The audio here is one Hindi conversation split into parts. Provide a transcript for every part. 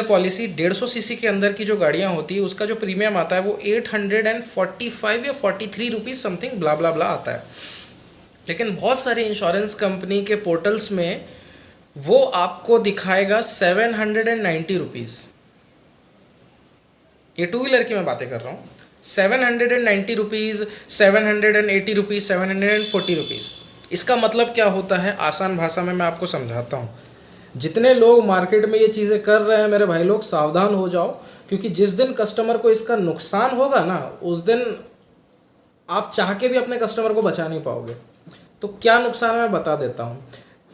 पॉलिसी 150 सीसी के अंदर की जो गाड़ियां होती है उसका जो प्रीमियम आता है वो 845 या 43 रुपीज़ समथिंग ब्ला ब्ला ब्ला आता है। लेकिन बहुत सारे इंश्योरेंस कंपनी के पोर्टल्स में वो आपको दिखाएगा 790 रुपीज़। ये टू व्हीलर की मैं बातें कर रहा हूँ। 790 रुपीज़, 780 रुपीज़, 740 रुपीज़। इसका मतलब क्या होता है, आसान भाषा में मैं आपको समझाता हूँ। जितने लोग मार्केट में ये चीज़ें कर रहे हैं मेरे भाई लोग, सावधान हो जाओ, क्योंकि जिस दिन कस्टमर को इसका नुकसान होगा ना, उस दिन आप चाह के भी अपने कस्टमर को बचा नहीं पाओगे। तो क्या नुकसान है मैं बता देता हूँ।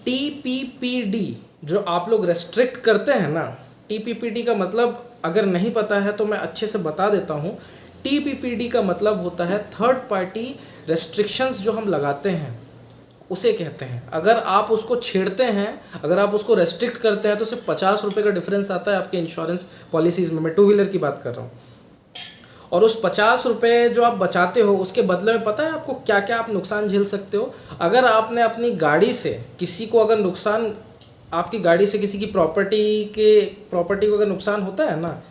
TPPD जो आप लोग रेस्ट्रिक्ट करते हैं ना, TPPD का मतलब अगर नहीं पता है तो मैं अच्छे से बता देता हूँ। TPPD का मतलब होता है थर्ड पार्टी रेस्ट्रिक्शंस जो हम लगाते हैं उसे कहते हैं। अगर आप उसको छेड़ते हैं, अगर आप उसको रेस्ट्रिक्ट करते हैं तो सिर्फ 50 रुपये का डिफरेंस आता है आपके इंश्योरेंस पॉलिसीज़ में। मैं टू व्हीलर की बात कर रहा हूँ। और उस 50 रुपये जो आप बचाते हो उसके बदले में पता है आपको क्या क्या आप नुकसान झेल सकते हो। अगर आपने अपनी गाड़ी से किसी को अगर नुकसान, आपकी गाड़ी से किसी की प्रॉपर्टी को अगर नुकसान होता है ना,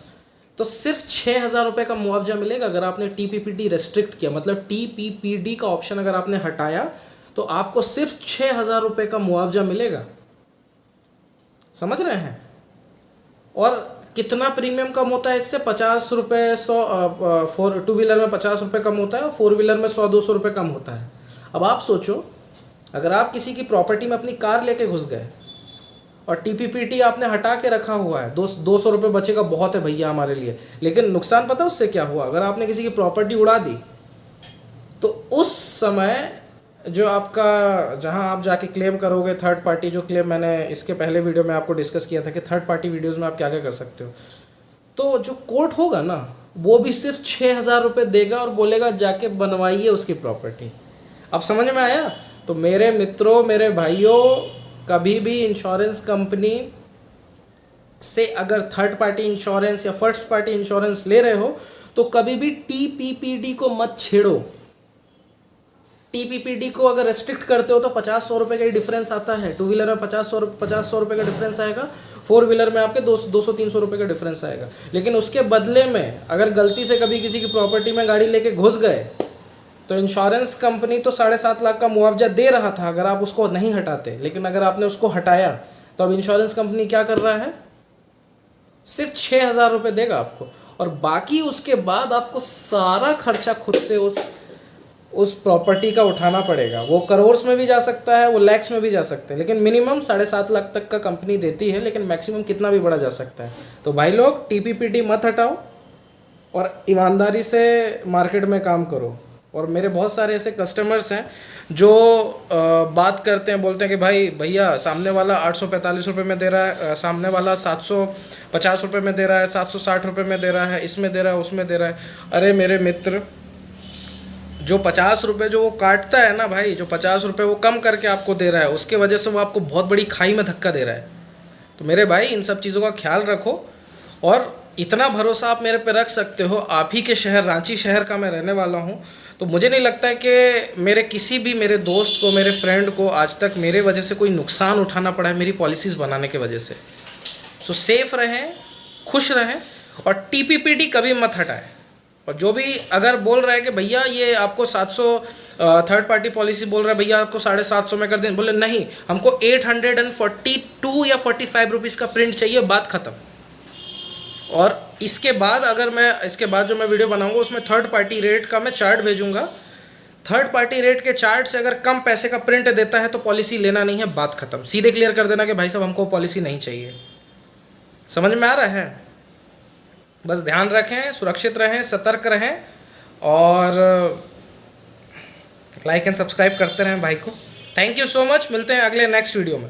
तो सिर्फ 6,000 रुपये का मुआवजा मिलेगा। अगर आपने TPPD रेस्ट्रिक्ट किया, मतलब TPPD का ऑप्शन अगर आपने हटाया, तो आपको सिर्फ 6,000 रुपये का मुआवजा मिलेगा। समझ रहे हैं। और कितना प्रीमियम कम होता है इससे? 50 रुपये, 100 टू व्हीलर में 50 रुपये कम होता है और फोर व्हीलर में 100-200 रुपये कम होता है। अब आप सोचो, अगर आप किसी की प्रॉपर्टी में अपनी कार लेके घुस गए और TPPD आपने हटा के रखा हुआ है, 200 रुपये बचेगा, बहुत है भैया हमारे लिए, लेकिन नुकसान पता है उससे क्या हुआ? अगर आपने किसी की प्रॉपर्टी उड़ा दी तो उस समय जो आपका, जहां आप जाके क्लेम करोगे, थर्ड पार्टी जो क्लेम, मैंने इसके पहले वीडियो में आपको डिस्कस किया था कि थर्ड पार्टी वीडियोस में आप क्या क्या कर सकते हो। तो जो कोर्ट होगा ना, वो भी सिर्फ 6,000 रुपये देगा और बोलेगा जाके बनवाइए उसकी प्रॉपर्टी। अब समझ में आया? तो मेरे मित्रों, मेरे भाइयों, कभी भी इंश्योरेंस कंपनी से अगर थर्ड पार्टी इंश्योरेंस या फर्स्ट पार्टी इंश्योरेंस ले रहे हो तो कभी भी TPPD को मत छेड़ो। TPPD को अगर रेस्ट्रिक्ट करते हो तो 50-100 रुपये का ही डिफरेंस आता है। टू व्हीलर में 50-100 रुपये का डिफरेंस आएगा, फोर व्हीलर में आपके 200-300 रुपये का डिफरेंस आएगा। लेकिन उसके बदले में अगर गलती से कभी किसी की प्रॉपर्टी में गाड़ी लेके घुस गए तो इंश्योरेंस कंपनी तो 7.5 लाख का मुआवजा दे रहा था अगर आप उसको नहीं हटाते। लेकिन अगर आपने उसको हटाया तो अब इंश्योरेंस कंपनी क्या कर रहा है? सिर्फ 6,000 रुपये देगा आपको, और बाकी उसके बाद आपको सारा खर्चा खुद से उस प्रॉपर्टी का उठाना पड़ेगा। वो करोर्स में भी जा सकता है, वो लैक्स में भी जा सकता है, लेकिन मिनिमम 7.5 लाख तक का कंपनी देती है, लेकिन मैक्सिमम कितना भी बड़ा जा सकता है। तो भाई लोग, TPPD मत हटाओ और ईमानदारी से मार्केट में काम करो। और मेरे बहुत सारे ऐसे कस्टमर्स हैं जो बात करते हैं, बोलते हैं कि भाई भैया सामने वाला 845 रुपये में दे रहा है, सामने वाला 750 रुपये में दे रहा है, 760 रुपये में दे रहा है, इसमें दे रहा है, उसमें दे रहा है। अरे मेरे मित्र, जो 50 रुपये जो वो काटता है ना भाई, जो 50 रुपये वो कम करके आपको दे रहा है, उसके वजह से वो आपको बहुत बड़ी खाई में धक्का दे रहा है। तो मेरे भाई, इन सब चीज़ों का ख्याल रखो। और इतना भरोसा आप मेरे पे रख सकते हो, आप ही के शहर रांची शहर का मैं रहने वाला हूँ। तो मुझे नहीं लगता है कि मेरे दोस्त को, मेरे फ्रेंड को आज तक मेरे वजह से कोई नुकसान उठाना पड़ा है मेरी पॉलिसीज़ बनाने के वजह से। सो सेफ रहें, खुश रहें, और TPPD कभी मत हटाएं। और जो भी अगर बोल रहा है कि भैया ये आपको 700 थर्ड पार्टी पॉलिसी बोल रहा है, भैया आपको 750 में कर दें, बोले नहीं, हमको 842 या 45 रुपीज़ का प्रिंट चाहिए, बात ख़त्म। और इसके बाद जो मैं वीडियो बनाऊंगा उसमें थर्ड पार्टी रेट का मैं चार्ट भेजूंगा। थर्ड पार्टी रेट के चार्ट से अगर कम पैसे का प्रिंट देता है तो पॉलिसी लेना नहीं है, बात खत्म। सीधे क्लियर कर देना कि भाई साहब हमको पॉलिसी नहीं चाहिए। समझ में आ रहा है? बस ध्यान रखें, सुरक्षित रहें, सतर्क रहें, और लाइक एंड सब्सक्राइब करते रहें भाई को। Thank you so much. मिलते हैं अगले नेक्स्ट वीडियो में।